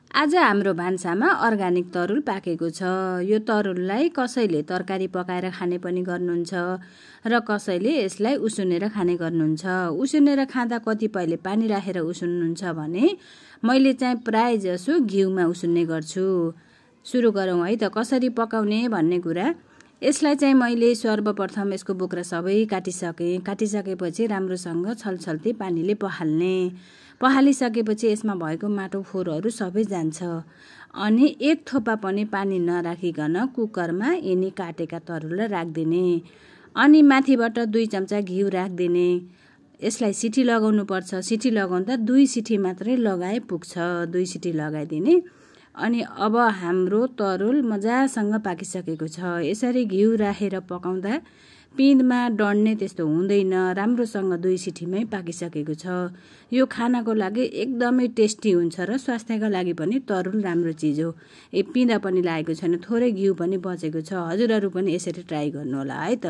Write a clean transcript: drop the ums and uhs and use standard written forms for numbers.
आज हाम्रो भान्सामा अर्गानिक तरुल पाकेको छ। यो तरुललाई कसैले तरकारी पकाएर खाने पनि गर्नुहुन्छ र कसैले यसलाई उसिनेर खाने गर्नुहुन्छ। उसिनेर खाँदा कतिपयले पानी राखेर उसिन्नुहुन्छ भने मैले चाहिँ प्राय जसो घिउमा उसिन्ने गर्छु। सुरु गरौँ है त कसरी पकाउने भन्ने कुरा। यसलाई चाहिँ मैले सर्वप्रथम यसको बोक्रा सबै काटिसकेपछि राम्रोसँग छलछल्ती पानीले पखालिसकेपछि यसमा भएको माटो फोहोरहरू सबै जान्छ। अनि एक थोपा पनि पानी नराखिकन कुकरमा यिनी काटेका तरुललाई राखिदिने। अनि माथिबाट 2 चम्चा घिउ राखिदिने। यसलाई सिटी लगाउनु पर्छ। सिटी लगाउँदा 2 सिटी मात्रै लगाए पुग्छ। 2 सिटी लगाइदिने। अनि अब हाम्रो तरुल मजासँग पाकिसकेको छ। यसरी घिउ राखेर पकाउँदा पिँधमा डढ्ने त्यस्तो हुँदैन। राम्रोसँग 2 सिटीमै पाकिसकेको छ। यो खानाको लागि एकदमै टेस्टी हुन्छ र स्वास्थ्यका लागि पनि तरुल राम्रो चिज हो। पिँधा पनि लागेको छैन, थोरै घिउ पनि बचेको छ। हजुरहरू पनि यसरी ट्राई गर्नु होला है त।